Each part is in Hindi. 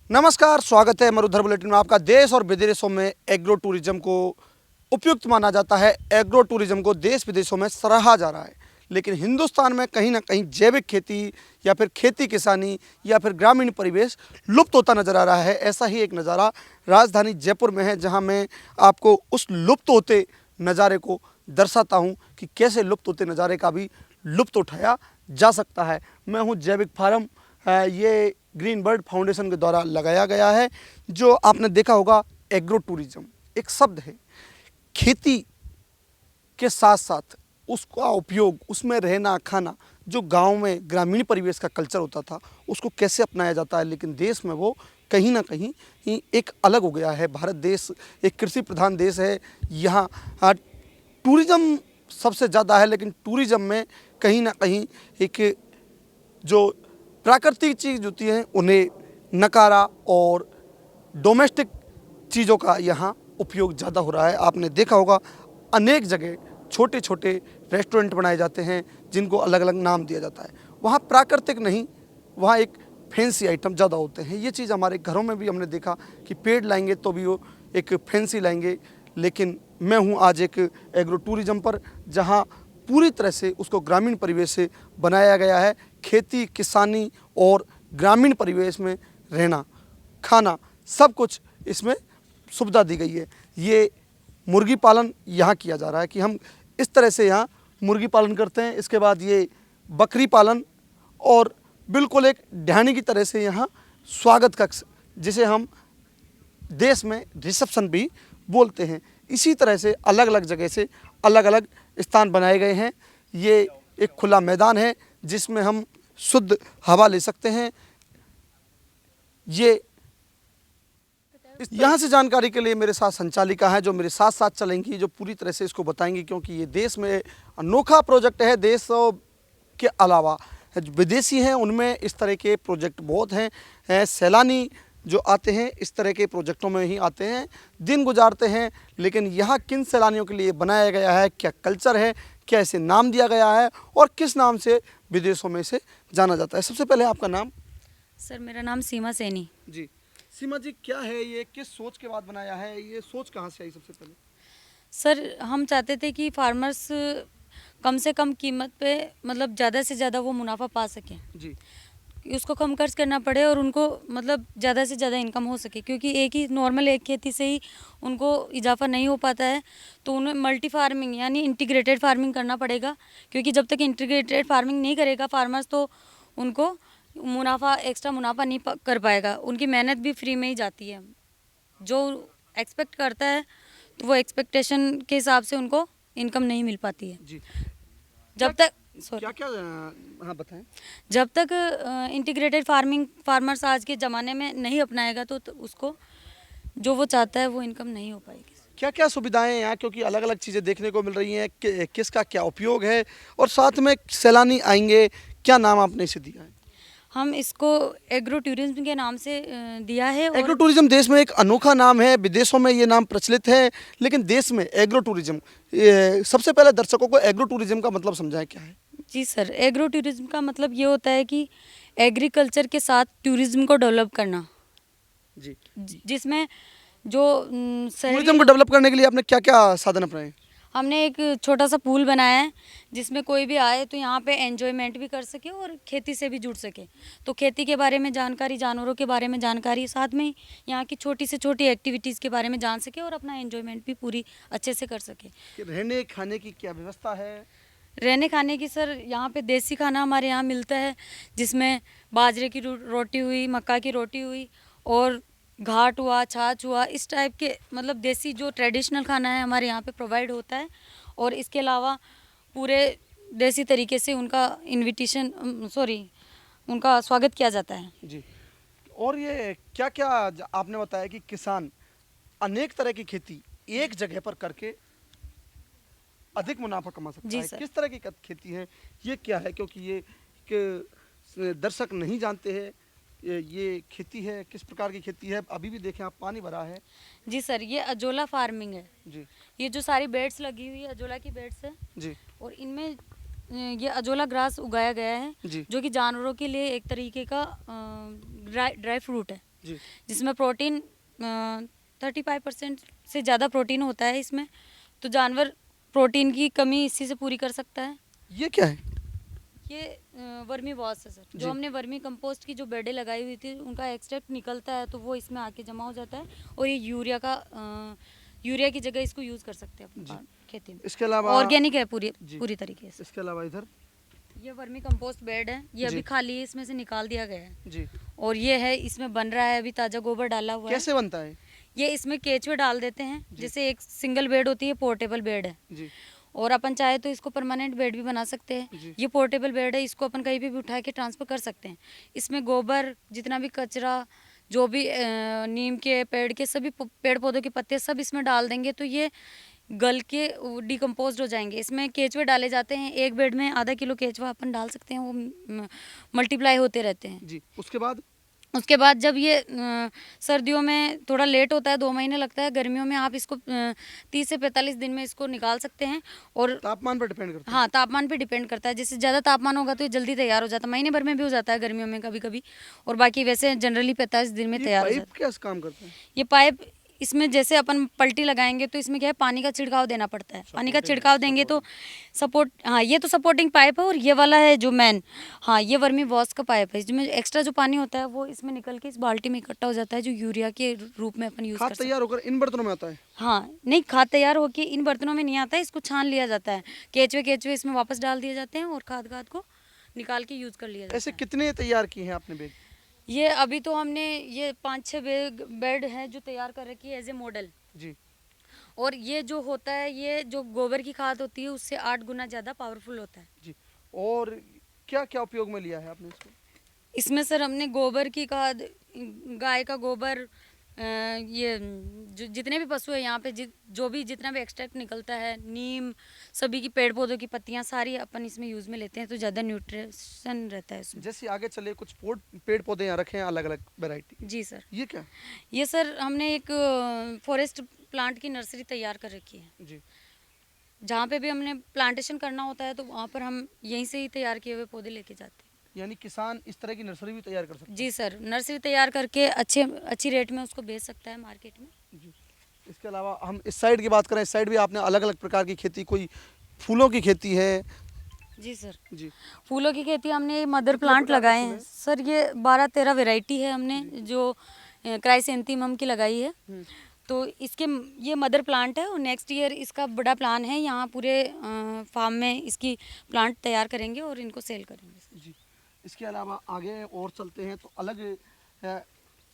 नमस्कार, स्वागत है मरुधर बुलेटिन में। आपका देश और विदेशों में एग्रो टूरिज्म को उपयुक्त माना जाता है। एग्रो टूरिज्म को देश विदेशों में सराहा जा रहा है, लेकिन हिंदुस्तान में कहीं ना कहीं जैविक खेती या फिर खेती किसानी या फिर ग्रामीण परिवेश लुप्त होता नजर आ रहा है। ऐसा ही एक नज़ारा राजधानी जयपुर में है, जहां मैं आपको उस लुप्त होते नज़ारे को दर्शाता हूं कि कैसे लुप्त होते नज़ारे का भी लुप्त उठाया जा सकता है। मैं हूं जैविक फार्म, ये ग्रीन बर्ड फाउंडेशन के द्वारा लगाया गया है। जो आपने देखा होगा, एग्रो टूरिज्म एक शब्द है। खेती के साथ साथ उसका उपयोग, उसमें रहना खाना, जो गांव में ग्रामीण परिवेश का कल्चर होता था, उसको कैसे अपनाया जाता है। लेकिन देश में वो कहीं ना कहीं ही एक अलग हो गया है। भारत देश एक कृषि प्रधान देश है। यहाँ टूरिज्म सबसे ज़्यादा है, लेकिन टूरिज्म में कहीं ना कहीं एक जो प्राकृतिक चीज़ होती हैं उन्हें नकारा और डोमेस्टिक चीज़ों का यहाँ उपयोग ज़्यादा हो रहा है। आपने देखा होगा, अनेक जगह छोटे छोटे रेस्टोरेंट बनाए जाते हैं जिनको अलग अलग नाम दिया जाता है। वहाँ प्राकृतिक नहीं, वहाँ एक फैंसी आइटम ज़्यादा होते हैं। ये चीज़ हमारे घरों में भी हमने देखा कि पेड़ लाएंगे तो भी वो एक फैंसी लाएंगे। लेकिन मैं हूँ आज एक एग्रो टूरिज्म पर, जहाँ पूरी तरह से उसको ग्रामीण परिवेश से बनाया गया है। खेती किसानी और ग्रामीण परिवेश में रहना खाना सब कुछ इसमें सुविधा दी गई है। ये मुर्गी पालन यहाँ किया जा रहा है कि हम इस तरह से यहाँ मुर्गी पालन करते हैं। इसके बाद ये बकरी पालन, और बिल्कुल एक ढाणी की तरह से यहाँ स्वागत कक्ष, जिसे हम देश में रिसेप्शन भी बोलते हैं, इसी तरह से अलग अलग जगह से अलग अलग स्थान बनाए गए हैं। ये एक खुला मैदान है जिसमें हम शुद्ध हवा ले सकते हैं। ये यहाँ से जानकारी के लिए मेरे साथ संचालिका है, जो मेरे साथ साथ चलेंगी, जो पूरी तरह से इसको बताएंगी, क्योंकि ये देश में अनोखा प्रोजेक्ट है। देश के अलावा विदेशी हैं, उनमें इस तरह के प्रोजेक्ट बहुत हैं। सैलानी जो आते हैं इस तरह के प्रोजेक्टों में ही आते हैं, दिन गुजारते हैं। लेकिन यहाँ किन सैलानियों के लिए बनाया गया है, क्या कल्चर है, क्या इसे नाम दिया गया है और किस नाम से विदेशों में इसे जाना जाता है। सबसे पहले आपका नाम? सर, मेरा नाम सीमा सैनी। जी, सीमा जी, क्या है ये, किस सोच के बाद बनाया है, ये सोच कहाँ से आई सबसे पहले? सर, हम चाहते थे कि फार्मर्स कम से कम कीमत पे मतलब ज़्यादा से ज़्यादा वो मुनाफा पा सकें जी, उसको कम खर्च करना पड़े और उनको मतलब ज़्यादा से ज़्यादा इनकम हो सके, क्योंकि एक ही नॉर्मल एक खेती से ही उनको इजाफा नहीं हो पाता है। तो उन्हें मल्टी फार्मिंग यानी इंटीग्रेटेड फार्मिंग करना पड़ेगा, क्योंकि जब तक इंटीग्रेटेड फार्मिंग नहीं करेगा फार्मर्स, तो उनको मुनाफा एक्स्ट्रा मुनाफा नहीं कर पाएगा। उनकी मेहनत भी फ्री में ही जाती है। जो एक्सपेक्ट करता है तो वो एक्सपेक्टेशन के हिसाब से उनको इनकम नहीं मिल पाती है। जी, जब तक क्या क्या हाँ बताएं। जब तक इंटीग्रेटेड फार्मिंग फार्मर्स आज के ज़माने में नहीं अपनाएगा तो उसको जो वो चाहता है वो इनकम नहीं हो पाएगी। क्या क्या सुविधाएं हैं यहाँ, क्योंकि अलग अलग चीज़ें देखने को मिल रही हैं, किसका क्या उपयोग है, और साथ में सैलानी आएंगे, क्या नाम आपने इसे दिया है? हम इसको एग्रो टूरिज्म के नाम से दिया है। एग्रो टूरिज्म देश में एक अनोखा नाम है, विदेशों में ये नाम प्रचलित है, लेकिन देश में एग्रो टूरिज्म, सबसे पहले दर्शकों को एग्रो टूरिज्म का मतलब समझाएं क्या है। जी सर, एग्रो टूरिज्म का मतलब ये होता है कि एग्रीकल्चर के साथ टूरिज्म को डेवलप करना। जी, जिसमें जो टूरिज्म को डेवलप करने के लिए आपने क्या क्या साधन अपनाए? हमने एक छोटा सा पूल बनाया है, जिसमें कोई भी आए तो यहाँ पे एंजॉयमेंट भी कर सके और खेती से भी जुड़ सके। तो खेती के बारे में जानकारी, जानवरों के बारे में जानकारी, साथ में यहाँ की छोटी से छोटी एक्टिविटीज़ के बारे में जान सके और अपना एंजॉयमेंट भी पूरी अच्छे से कर सके। रहने खाने की क्या व्यवस्था है? रहने खाने की सर, यहाँ पे देसी खाना हमारे यहाँ मिलता है, जिसमें बाजरे की रोटी हुई, मक्का की रोटी हुई और घाट हुआ, छाछ हुआ, इस टाइप के मतलब देसी जो ट्रेडिशनल खाना है हमारे यहाँ पे प्रोवाइड होता है। और इसके अलावा पूरे देसी तरीके से उनका उनका स्वागत किया जाता है। जी, और ये क्या क्या आपने बताया कि किसान अनेक तरह की खेती एक जगह पर करके अधिक मुनाफा कमा सकता है। किस तरह की खेती है, ये क्या है, क्योंकि ये दर्शक नहीं जानते हैं ये खेती है, किस प्रकार की खेती है। अभी भी देखें आप, पानी भरा है। जी सर, ये अजोला फार्मिंग है। जी, ये जो सारी बेड्स लगी हुई है अजोला की बेड्स है जी, और इनमें ये अजोला ग्रास उगाया गया है, जी, जो कि जानवरों के लिए एक तरीके का ड्राई फ्रूट है। जी। जिसमें प्रोटीन 35% से ज़्यादा प्रोटीन होता है इसमें। तो जानवर प्रोटीन की कमी इसी से पूरी कर सकता है। ये क्या है? ये वर्मी वॉश है सर, जी। जो हमने वर्मी कंपोस्ट की जो बेडें लगाई हुई थी उनका एक्सट्रैक्ट निकलता है, तो वो इसमें आके जमा हो जाता है और ये यूरिया की जगह इसको यूज़ कर सकते हैं जी। अपनी खेती में। इसके अलावा ऑर्गेनिक है पूरी जी। पूरी तरीके से। इसके अलावा इधर ये वर्मी कंपोस्ट बेड है, ये जी। अभी खाली है, इसमें से निकाल दिया गया है। जी। और ये है, इसमें बन रहा है, अभी ताज़ा गोबर डाला हुआ है। कैसे बनता है? ये इसमें केचुए डाल देते हैं, जी। जैसे एक सिंगल बेड होती है, पोर्टेबल बेड है। जी। और अपन चाहे तो इसको परमानेंट बेड भी बना सकते हैं। जी। ये पोर्टेबल बेड है, इसको अपन कहीं भी उठा के ट्रांसफ़र कर सकते हैं। इसमें गोबर, जितना भी कचरा, जो भी नीम के पेड़ के सभी पेड़ पौधों के पत्ते सब इसमें डाल देंगे तो ये गल के डिकम्पोज हो जाएंगे। इसमें केचुए डाले जाते हैं, एक बेड में आधा किलो केचुआ अपन डाल सकते हैं, वो मल्टीप्लाई होते रहते हैं। जी। उसके बाद जब ये सर्दियों में थोड़ा लेट होता है, 2 महीने लगता है, गर्मियों में आप इसको 30 से 45 दिन में इसको निकाल सकते हैं। और तापमान पर डिपेंड करता है। हाँ, तापमान पे डिपेंड करता है। जैसे ज़्यादा तापमान होगा तो ये जल्दी तैयार हो जाता है, महीने भर में भी हो जाता है गर्मियों में कभी कभी। और बाकी वैसे जनरली 45 दिन में ये तैयार हो पाइप जाता है। क्या काम करता है? ये पाइप, इसमें जैसे अपन पलटी लगाएंगे तो इसमें क्या है, पानी का छिड़काव देना पड़ता है। पानी का छिड़काव देंगे तो सपोर्ट, हाँ ये तो सपोर्टिंग पाइप है। और ये वाला है जो मेन, हाँ ये वर्मी वॉश का पाइप है, जिसमें एक्स्ट्रा जो पानी होता है वो इसमें निकल के इस बाल्टी में इकट्ठा हो जाता है, जो यूरिया के रूप में अपन यूज़ कर खाद सकते हैं। तैयार होकर इन बर्तनों में आता है? हाँ, नहीं, खाद तैयार होके इन बर्तनों में नहीं आता है, इसको छान लिया जाता है। केचुए इसमें वापस डाल दिए जाते हैं और खाद को निकाल के यूज़ कर लिया जाता ऐसे है। कितने तैयार किए हैं आपने बैग? ये अभी तो हमने ये 5-6 बेड हैं जो तैयार कर रखी है एज ए मॉडल। जी। और ये जो होता है, ये जो गोबर की खाद होती है उससे 8 गुना ज़्यादा पावरफुल होता है। जी। और क्या क्या उपयोग में लिया है आपने इसको? इसमें सर हमने गोबर की खाद, गाय का गोबर, ये जो जितने भी पशु है यहाँ पे, जो भी जितना भी एक्सट्रैक्ट निकलता है, नीम, सभी की पेड़ पौधों की पत्तियाँ सारी अपन इसमें यूज़ में लेते हैं, तो ज़्यादा न्यूट्रिशन रहता है इसमें। जैसे आगे चले कुछ पेड़ पौधे यहाँ रखे हैं अलग अलग वैरायटी। जी सर। ये क्या? ये सर हमने एक फॉरेस्ट प्लांट की नर्सरी तैयार कर रखी है। जी। जहाँ पे भी हमने प्लांटेशन करना होता है तो वहाँ पर हम यहीं से ही तैयार किए हुए पौधे लेके जाते हैं। यानी किसान इस तरह की नर्सरी भी तैयार कर सकते जी सर, नर्सरी तैयार करके अच्छी रेट में उसको बेच सकता है मार्केट में। हैं? जी। इसके अलावा हम इस साइड की बात करें, इस साइड भी आपने अलग अलग प्रकार की खेती, कोई फूलों की खेती है? जी सर, जी। फूलों की खेती हमने मदर कितने प्लांट प्रकार के लगाए फूल हैं हैं? सर। ये 12-13 वैरायटी है हमने, जो क्राइसेंथेमम की लगाई है। तो इसके ये मदर प्लांट है और नेक्स्ट ईयर इसका बड़ा प्लान है, यहाँ पूरे फार्म में इसकी प्लांट तैयार करेंगे और इनको सेल करेंगे। जी। इसके अलावा आगे और चलते हैं तो अलग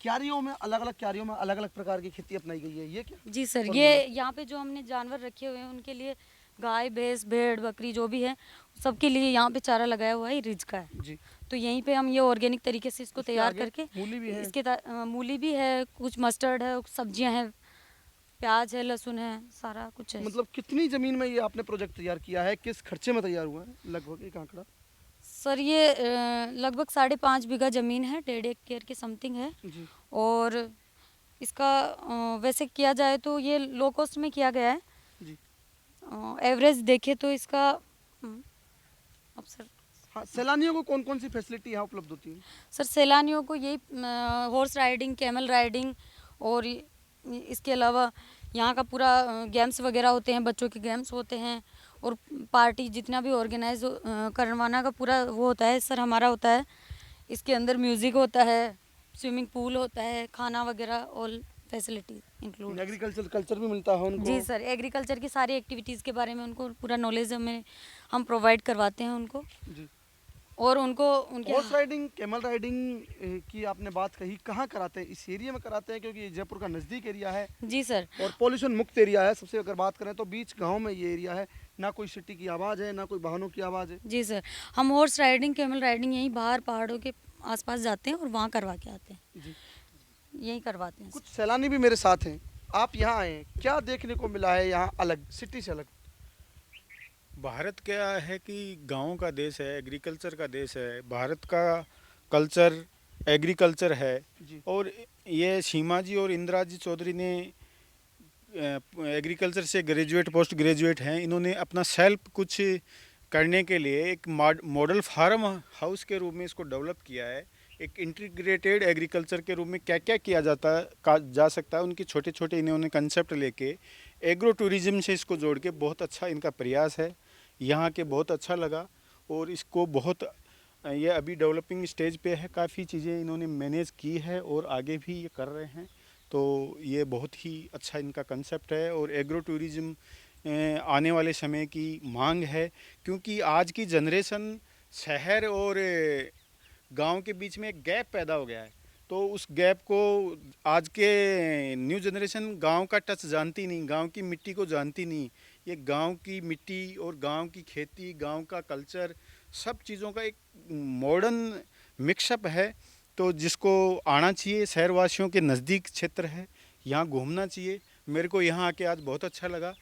क्यारियों में अलग अलग प्रकार की खेती अपनाई गई है। ये क्या? जी सर, ये यहाँ पे जो हमने जानवर रखे हुए हैं उनके लिए, गाय भैंस भेड़ बकरी जो भी है, सबके लिए यहाँ पे चारा लगाया हुआ है, रिज का है। जी। तो यहीं पे हम ये ऑर्गेनिक तरीके से इसको इसके तैयार आगे करके, मूली भी है। मूली भी है, कुछ मस्टर्ड है, सब्जियां हैं, प्याज है, लहसुन है, सारा कुछ है। मतलब कितनी जमीन में ये आपने प्रोजेक्ट तैयार किया है? किस खर्चे में तैयार हुआ है लगभग एक आंकड़ा? सर ये लगभग 5.5 बीघा ज़मीन है, 1.5 एकड़ के समथिंग है। जी। और इसका वैसे किया जाए तो ये लो कॉस्ट में किया गया है। जी। एवरेज देखे तो इसका अब सर, हाँ, सैलानियों को कौन कौन सी फैसिलिटी यहाँ उपलब्ध होती है? सर सैलानियों को यही हॉर्स राइडिंग, कैमल राइडिंग, और इसके अलावा यहाँ का पूरा गेम्स वगैरह होते हैं, बच्चों के गेम्स होते हैं, और पार्टी जितना भी ऑर्गेनाइज करवाना का पूरा वो होता है सर, हमारा होता है। इसके अंदर म्यूज़िक होता है, स्विमिंग पूल होता है, खाना वगैरह all facility include. Agriculture culture भी मिलता है उनको? जी सर, एग्रीकल्चर की सारी एक्टिविटीज़ के बारे में उनको पूरा नॉलेज हम प्रोवाइड करवाते हैं उनको। जी। और उनको उनके हॉर्स राइडिंग, कैमल राइडिंग की आपने बात कही, कहाँ कराते हैं? इस एरिया में कराते हैं क्योंकि ये जयपुर का नज़दीक एरिया है जी सर। और पॉल्यूशन मुक्त एरिया है। सबसे अगर बात करें तो बीच गांव में ये एरिया है, ना कोई सिटी की आवाज़ है, ना कोई वाहनों की आवाज़ है। जी सर, हम हॉर्स राइडिंग, कैमल राइडिंग यहीं बाहर पहाड़ों के आसपास जाते हैं और वहाँ करवा के आते हैं। जी। यहीं करवाते हैं। कुछ सैलानी भी मेरे साथ हैं, आप यहाँ आए, क्या देखने को मिला है यहाँ अलग, सिटी से अलग? भारत क्या है कि गाँव का देश है, एग्रीकल्चर का देश है। भारत का कल्चर एग्रीकल्चर है। जी। और ये सीमा जी और इंदिरा जी चौधरी ने एग्रीकल्चर से ग्रेजुएट, पोस्ट ग्रेजुएट हैं। इन्होंने अपना सेल्फ कुछ करने के लिए एक मॉडल फार्म हाउस के रूप में इसको डेवलप किया है। एक इंटीग्रेटेड एग्रीकल्चर के रूप में क्या क्या किया जा सकता है, उनके छोटे छोटे इन्होंने कंसेप्ट लेके एग्रो टूरिज्म से इसको जोड़ के बहुत अच्छा इनका प्रयास है। यहाँ के बहुत अच्छा लगा और इसको बहुत ये अभी डेवलपिंग स्टेज पे है, काफ़ी चीज़ें इन्होंने मैनेज की है और आगे भी ये कर रहे हैं। तो ये बहुत ही अच्छा इनका कंसेप्ट है और एग्रो टूरिज्म आने वाले समय की मांग है, क्योंकि आज की जनरेशन शहर और गांव के बीच में एक गैप पैदा हो गया है। तो उस गैप को आज के न्यू जनरेशन गांव का टच जानती नहीं, गांव की मिट्टी को जानती नहीं। ये गांव की मिट्टी और गांव की खेती, गांव का कल्चर, सब चीज़ों का एक मॉडर्न मिक्सअप है। तो जिसको आना चाहिए, शहरवासियों के नज़दीक क्षेत्र है, यहाँ घूमना चाहिए। मेरे को यहाँ आके आज बहुत अच्छा लगा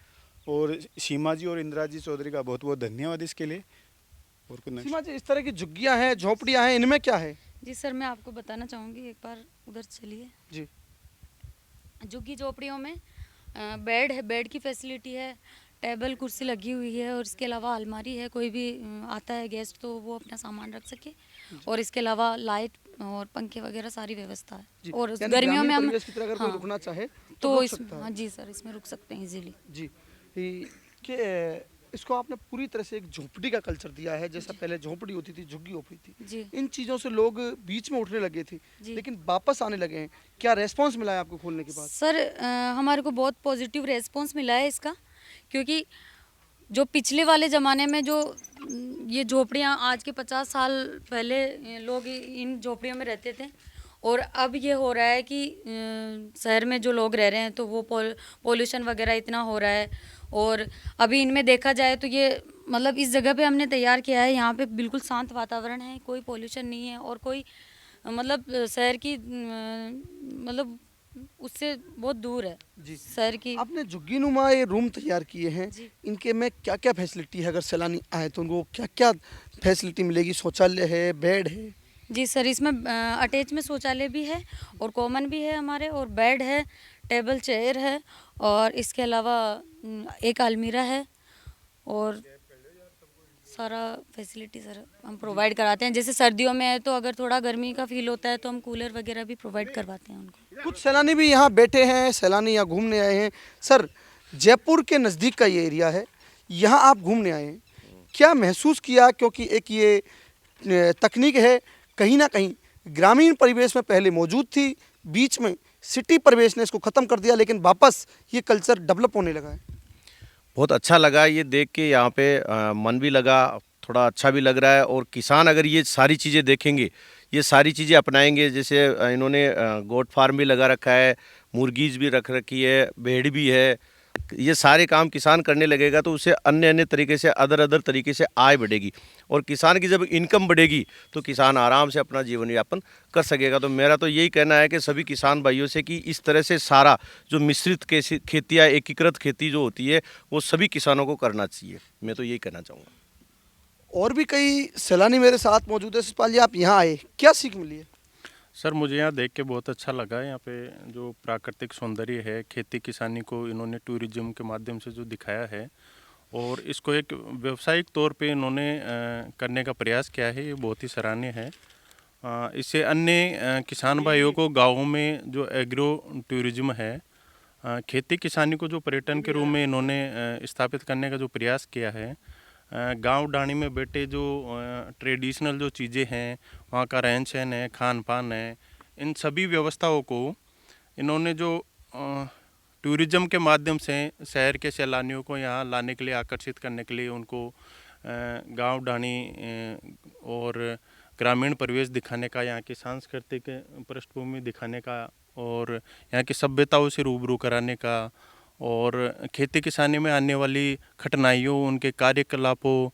और सीमा जी और इंदिरा जी चौधरी का बहुत बहुत धन्यवाद इसके लिए। और कुछ next? सीमा जी, इस तरह की झुग्गियां हैं, झोपड़ियां हैं, इनमें क्या है? जी सर, मैं आपको बताना चाहूँगी, एक बार उधर चलिए। जी। झुग्गी झोपड़ियों में बेड है, बेड की फैसिलिटी है, टेबल कुर्सी लगी हुई है और इसके अलावा अलमारी है, कोई भी आता है गेस्ट तो वो अपना सामान रख सके। और इसके अलावा लाइट और पंखे वगैरह सारी व्यवस्था है। जी। और यानी गर्मियों ग्रामीण में हम परिवेश की तरह अगर कोई हाँ, रुकना चाहे तो रुक इस सकता है। हाँ जी सर, इसमें रुक सकते हैं इजीली। जी। इसको आपने पूरी तरह से एक झोपड़ी का कल्चर दिया है, जैसा पहले झोपड़ी होती थी, झुग्गी होती थी। जी इन चीज़ों से लोग बीच में उठने लगे थे, जी लेकिन वापस आने लगे हैं। क्या रेस्पॉन्स मिला है आपको खोलने के बाद? सर, हमारे को बहुत पॉजिटिव रेस्पॉन्स मिला है इसका, क्योंकि जो पिछले वाले ज़माने में जो ये झोपड़ियाँ आज के 50 साल पहले लोग इन झोपड़ियों में रहते थे, और अब ये हो रहा है कि शहर में जो लोग रह रहे हैं तो वो पोल्यूशन वगैरह इतना हो रहा है। और अभी इनमें देखा जाए तो ये मतलब इस जगह पे हमने तैयार किया है, यहाँ पे बिल्कुल शांत वातावरण है, कोई पोल्यूशन नहीं है और कोई मतलब शहर की मतलब उससे बहुत दूर है जी। शहर की। आपने झुग्गीनुमा ये रूम तैयार किए हैं, जी इनके में क्या क्या फैसिलिटी है? अगर सैलानी आए तो उनको क्या क्या फैसिलिटी मिलेगी? शौचालय है, बेड है? जी सर, इसमें अटैच में शौचालय भी है और कॉमन भी है हमारे, और बेड है, टेबल चेयर है, और इसके अलावा एक अलमीरा है, और सारा फैसिलिटी सर हम प्रोवाइड कराते हैं। जैसे सर्दियों में है तो अगर थोड़ा गर्मी का फील होता है तो हम कूलर वगैरह भी प्रोवाइड करवाते हैं उनको। कुछ सैलानी भी यहाँ बैठे हैं, सैलानी यहाँ घूमने आए हैं। सर, जयपुर के नज़दीक का ये एरिया है, यहाँ आप घूमने आए हैं, क्या महसूस किया? क्योंकि एक ये तकनीक है, कहीं ना कहीं ग्रामीण परिवेश में पहले मौजूद थी, बीच में सिटी परिवेश ने इसको ख़त्म कर दिया, लेकिन वापस ये कल्चर डेवलप होने लगा है। बहुत अच्छा लगा ये देख के, यहाँ पे मन भी लगा, थोड़ा अच्छा भी लग रहा है। और किसान अगर ये सारी चीज़ें देखेंगे, ये सारी चीज़ें अपनाएंगे, जैसे इन्होंने गोट फार्म भी लगा रखा है, मुर्गीज भी रख रखी है, भेड़ भी है, ये सारे काम किसान करने लगेगा तो उससे अन्य अन्य तरीके से अदर तरीके से आय बढ़ेगी। और किसान की जब इनकम बढ़ेगी तो किसान आराम से अपना जीवन यापन कर सकेगा। तो मेरा तो यही कहना है कि सभी किसान भाइयों से कि इस तरह से सारा जो मिश्रित खेती या एकीकृत खेती जो होती है वो सभी किसानों को करना चाहिए। मैं तो यही कहना चाहूँगा। और भी कई सैलानी मेरे साथ मौजूद है। सतपाल जी, आप यहाँ आए, क्या सीख मिली है? सर, मुझे यहाँ देख के बहुत अच्छा लगा। यहाँ पे जो प्राकृतिक सौंदर्य है, खेती किसानी को इन्होंने टूरिज्म के माध्यम से जो दिखाया है और इसको एक व्यावसायिक तौर पे इन्होंने करने का प्रयास किया है, ये बहुत ही सराहनीय है। इससे अन्य किसान भाइयों को गाँवों में जो एग्रो टूरिज्म है, खेती किसानी को जो पर्यटन के रूप में इन्होंने स्थापित करने का जो प्रयास किया है, गांव डाणी में बैठे जो ट्रेडिशनल जो चीज़ें हैं, वहाँ का रहन सहन है, खान पान है, इन सभी व्यवस्थाओं को इन्होंने जो टूरिज्म के माध्यम से शहर के सैलानियों को यहाँ लाने के लिए, आकर्षित करने के लिए, उनको गांव डाणी और ग्रामीण परिवेश दिखाने का, यहाँ की सांस्कृतिक पृष्ठभूमि दिखाने का और यहाँ की सभ्यताओं से रूबरू कराने का और खेती किसानी में आने वाली कठिनाइयों, उनके कार्यकलापों,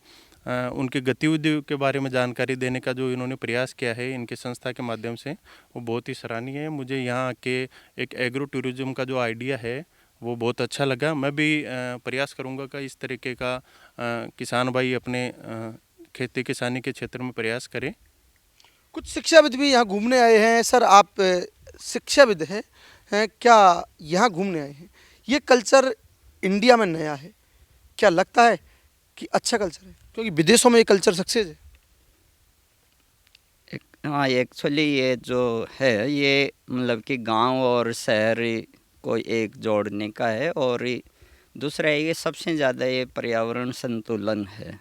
उनकी गतिविधियों के बारे में जानकारी देने का जो इन्होंने प्रयास किया है इनके संस्था के माध्यम से, वो बहुत ही सराहनीय है। मुझे यहाँ के एक एग्रो टूरिज्म का जो आइडिया है वो बहुत अच्छा लगा। मैं भी प्रयास करूँगा कि इस तरीके का किसान भाई अपने खेती किसानी के क्षेत्र में प्रयास करें। कुछ शिक्षाविद भी यहाँ घूमने आए हैं। सर, आप शिक्षाविद हैं, क्या यहाँ घूमने आए हैं? ये कल्चर इंडिया में नया है, क्या लगता है कि अच्छा कल्चर है? क्योंकि विदेशों में ये कल्चर सक्सेस है। हाँ, एक्चुअली ये जो है ये मतलब कि गांव और शहर को एक जोड़ने का है, और दूसरा ये सबसे ज़्यादा ये पर्यावरण संतुलन है,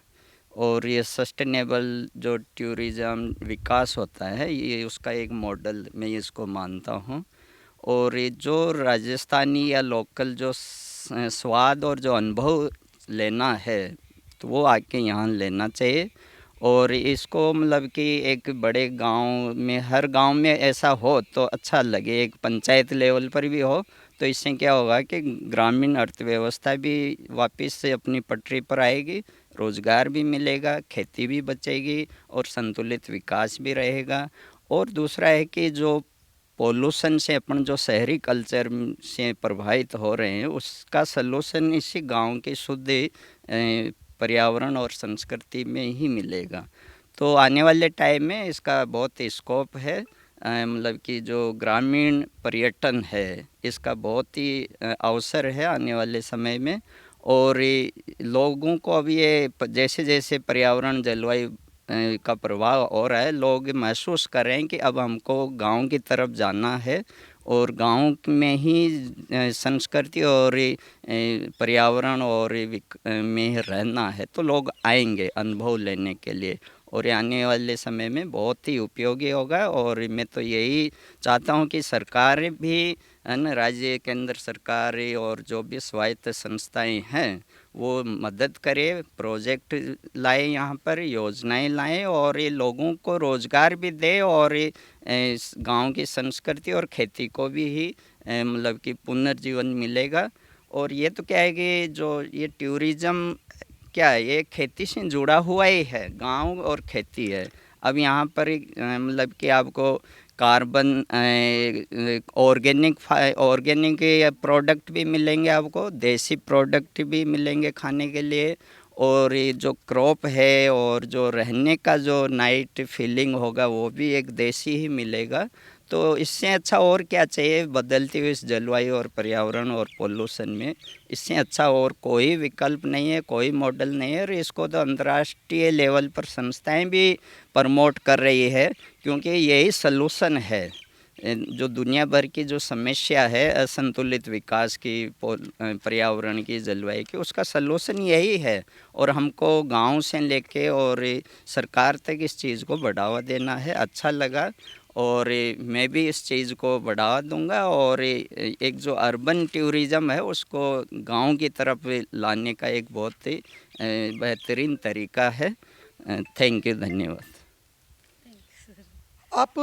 और ये सस्टेनेबल जो टूरिज़्म विकास होता है ये उसका एक मॉडल मैं इसको मानता हूँ। और ये जो राजस्थानी या लोकल जो स्वाद और जो अनुभव लेना है तो वो आके यहाँ लेना चाहिए। और इसको मतलब कि एक बड़े गांव में, हर गांव में ऐसा हो तो अच्छा लगे, एक पंचायत लेवल पर भी हो, तो इससे क्या होगा कि ग्रामीण अर्थव्यवस्था भी वापस से अपनी पटरी पर आएगी, रोज़गार भी मिलेगा, खेती भी बचेगी और संतुलित विकास भी रहेगा। और दूसरा है कि जो पोल्यूशन से अपन जो शहरी कल्चर से प्रभावित हो रहे हैं उसका सलूशन इसी गांव के शुद्ध पर्यावरण और संस्कृति में ही मिलेगा। तो आने वाले टाइम में इसका बहुत स्कोप है, मतलब कि जो ग्रामीण पर्यटन है इसका बहुत ही अवसर है आने वाले समय में। और लोगों को अब ये जैसे जैसे पर्यावरण जलवायु का प्रभाव हो रहा है, लोग महसूस कर रहे हैं कि अब हमको गांव की तरफ जाना है और गांव में ही संस्कृति और पर्यावरण और में रहना है, तो लोग आएंगे अनुभव लेने के लिए, और ये आने वाले समय में बहुत ही उपयोगी होगा। और मैं तो यही चाहता हूँ कि सरकार भी है ना, राज्य केंद्र सरकार और जो भी स्वायत्त संस्थाएं हैं वो मदद करे, प्रोजेक्ट लाए, यहाँ पर योजनाएं लाएं और ये लोगों को रोज़गार भी दे, और गांव की संस्कृति और खेती को भी ही मतलब कि पुनर्जीवन मिलेगा। और ये तो क्या है कि जो ये टूरिज़्म क्या है, ये खेती से जुड़ा हुआ ही है, गांव और खेती है। अब यहाँ पर मतलब कि आपको कार्बन ऑर्गेनिक प्रोडक्ट भी मिलेंगे, आपको देसी प्रोडक्ट भी मिलेंगे खाने के लिए, और ये जो क्रॉप है और जो रहने का जो नाइट फीलिंग होगा वो भी एक देसी ही मिलेगा। तो इससे अच्छा और क्या चाहिए बदलती हुई इस जलवायु और पर्यावरण और पोल्यूशन में, इससे अच्छा और कोई विकल्प नहीं है, कोई मॉडल नहीं है। और इसको तो अंतर्राष्ट्रीय लेवल पर संस्थाएं भी प्रमोट कर रही है, क्योंकि यही सलूशन है जो दुनिया भर की जो समस्या है असंतुलित विकास की, पर्यावरण की, जलवायु की, उसका सलूशन यही है। और हमको गांव से लेके और सरकार तक इस चीज़ को बढ़ावा देना है। अच्छा लगा और मैं भी इस चीज़ को बढ़ावा दूंगा, और एक जो अर्बन टूरिज़्म है उसको गांव की तरफ लाने का एक बहुत ही बेहतरीन तरीका है। थैंक यू, धन्यवाद। आप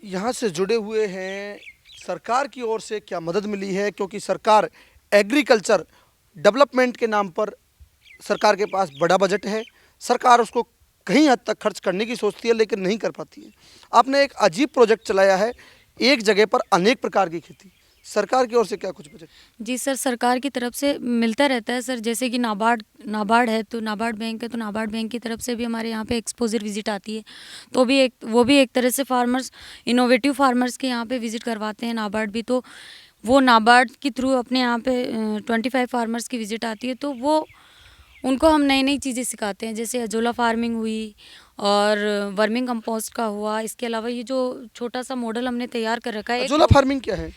यहाँ से जुड़े हुए हैं, सरकार की ओर से क्या मदद मिली है? क्योंकि सरकार एग्रीकल्चर डेवलपमेंट के नाम पर सरकार के पास बड़ा बजट है, सरकार उसको कहीं हद तक खर्च करने की सोचती है लेकिन नहीं कर पाती है। आपने एक अजीब प्रोजेक्ट चलाया है, एक जगह पर अनेक प्रकार की खेती, सरकार की ओर से क्या कुछ बजट? जी सर, सरकार की तरफ से मिलता रहता है सर, जैसे कि नाबार्ड है, तो नाबार्ड बैंक है, तो नाबार्ड बैंक की तरफ से भी हमारे यहाँ पे एक्सपोजर विजिट आती है, तो वो भी एक तरह से फार्मर्स, इनोवेटिव फार्मर्स के यहाँ पे विजिट करवाते हैं नाबार्ड भी। तो वो नाबार्ड के थ्रू अपने यहाँ पे 25 फार्मर्स की विजिट आती है, तो वो उनको हम नई नई चीज़ें सिखाते हैं, जैसे अजोला फार्मिंग हुई और वर्मिंग कंपोस्ट का हुआ। इसके अलावा ये जो छोटा सा मॉडल हमने तैयार कर रखा है, अजोला फार्मिंग क्या है?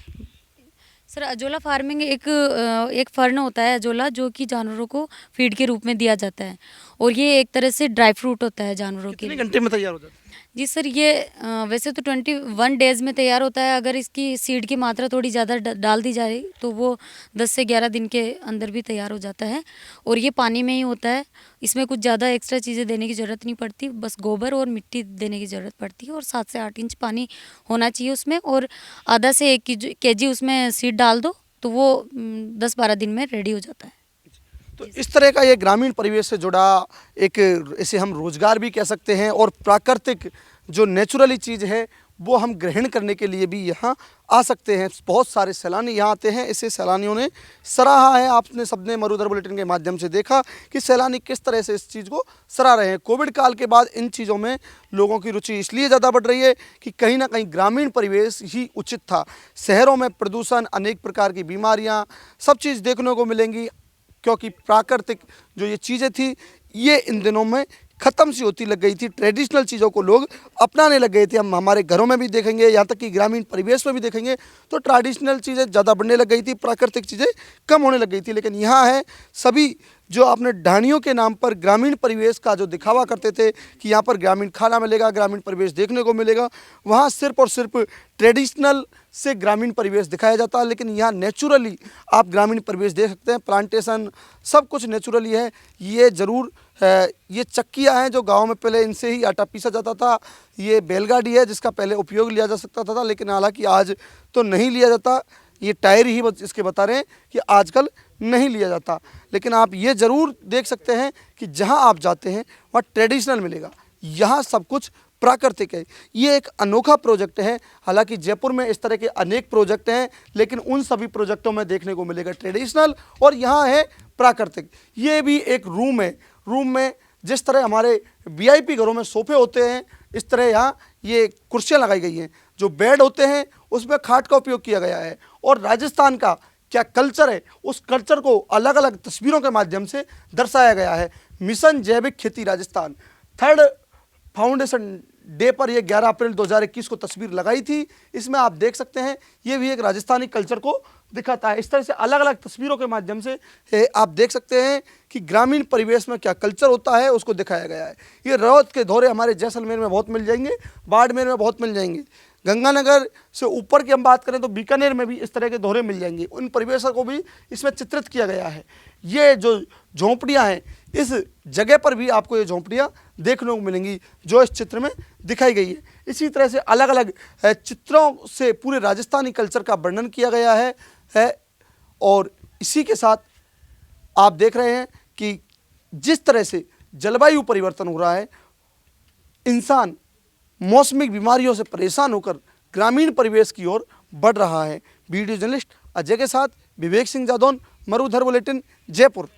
सर अजोला फार्मिंग एक फर्न होता है अजोला, जो कि जानवरों को फीड के रूप में दिया जाता है, और ये एक तरह से ड्राई फ्रूट होता है जानवरों के कितने लिए। घंटे में तैयार हो जाता है? जी सर, ये वैसे तो 21 डेज़ में तैयार होता है, अगर इसकी सीड की मात्रा थोड़ी ज़्यादा डाल दी जाए तो वो 10 से 11 दिन के अंदर भी तैयार हो जाता है। और ये पानी में ही होता है, इसमें कुछ ज़्यादा एक्स्ट्रा चीज़ें देने की ज़रूरत नहीं पड़ती, बस गोबर और मिट्टी देने की ज़रूरत पड़ती है, और 7 से 8 इंच पानी होना चाहिए उसमें, और आधा से 1 kg उसमें सीड डाल दो तो वो 10-12 दिन में रेडी हो जाता है। तो इस तरह का ये ग्रामीण परिवेश से जुड़ा एक, इसे हम रोजगार भी कह सकते हैं, और प्राकृतिक जो नेचुरली चीज़ है वो हम ग्रहण करने के लिए भी यहाँ आ सकते हैं। बहुत सारे सैलानी यहाँ आते हैं, इसे सैलानियों ने सराहा है। आपने सबने मरुधर बुलेटिन के माध्यम से देखा कि सैलानी किस तरह से इस चीज़ को सराह रहे हैं। कोविड काल के बाद इन चीज़ों में लोगों की रुचि इसलिए ज़्यादा बढ़ रही है कि कहीं ना कहीं ग्रामीण परिवेश ही उचित था। शहरों में प्रदूषण, अनेक प्रकार की बीमारियाँ, सब चीज़ देखने को मिलेंगी, क्योंकि प्राकृतिक जो ये चीज़ें थी ये इन दिनों में ख़त्म सी होती लग गई थी। ट्रेडिशनल चीज़ों को लोग अपनाने लग गए थे। हम हमारे घरों में भी देखेंगे, यहाँ तक कि ग्रामीण परिवेश में भी देखेंगे तो ट्रेडिशनल चीज़ें ज़्यादा बढ़ने लग गई थी, प्राकृतिक चीज़ें कम होने लग गई थी। लेकिन यहाँ है सभी जो आपने ढाणियों के नाम पर ग्रामीण परिवेश का जो दिखावा करते थे कि यहाँ पर ग्रामीण खाना मिलेगा, ग्रामीण परिवेश देखने को मिलेगा, वहाँ सिर्फ और सिर्फ ट्रेडिशनल से ग्रामीण परिवेश दिखाया जाता है। लेकिन यहाँ नेचुरली आप ग्रामीण परिवेश देख सकते हैं, प्लांटेशन सब कुछ नेचुरली है। ये ज़रूर है, ये चक्कियाँ हैं जो गांव में पहले इनसे ही आटा पीसा जाता था। ये बैलगाड़ी है जिसका पहले उपयोग लिया जा सकता था, लेकिन हालांकि आज तो नहीं लिया जाता। ये टायर ही इसके बता रहे हैं कि आजकल नहीं लिया जाता। लेकिन आप ये ज़रूर देख सकते हैं कि जहां आप जाते हैं वहाँ ट्रेडिशनल मिलेगा, यहाँ सब कुछ प्राकृतिक है। ये एक अनोखा प्रोजेक्ट है। हालांकि जयपुर में इस तरह के अनेक प्रोजेक्ट हैं, लेकिन उन सभी प्रोजेक्टों में देखने को मिलेगा ट्रेडिशनल और यहाँ है प्राकृतिक। ये भी एक रूम है। रूम में जिस तरह हमारे वीआईपी घरों में सोफे होते हैं, इस तरह यहाँ ये कुर्सियाँ लगाई गई हैं। जो बेड होते हैं उसमें खाट का उपयोग किया गया है। और राजस्थान का क्या कल्चर है, उस कल्चर को अलग अलग तस्वीरों के माध्यम से दर्शाया गया है। मिशन जैविक खेती राजस्थान 3rd फाउंडेशन डे पर यह 11 अप्रैल 2021 को तस्वीर लगाई थी। इसमें आप देख सकते हैं ये भी एक राजस्थानी कल्चर को दिखाता है। इस तरह से अलग अलग तस्वीरों के माध्यम से आप देख सकते हैं कि ग्रामीण परिवेश में क्या कल्चर होता है उसको दिखाया गया है। ये रौद के दौरे हमारे जैसलमेर में बहुत मिल जाएंगे, बाड़मेर में बहुत मिल जाएंगे, गंगानगर से ऊपर की हम बात करें तो बीकानेर में भी इस तरह के दोहरे मिल जाएंगे। उन परिवेशों को भी इसमें चित्रित किया गया है। ये जो झोंपड़ियाँ हैं, इस जगह पर भी आपको ये झोंपड़ियाँ देखने को मिलेंगी जो इस चित्र में दिखाई गई है। इसी तरह से अलग अलग चित्रों से पूरे राजस्थानी कल्चर का वर्णन किया गया है। और इसी के साथ आप देख रहे हैं कि जिस तरह से जलवायु परिवर्तन हो रहा है, इंसान मौसमी बीमारियों से परेशान होकर ग्रामीण परिवेश की ओर बढ़ रहा है। वीडियो जर्नलिस्ट अजय के साथ विवेक सिंह जादौन, मरुधर बुलेटिन, जयपुर।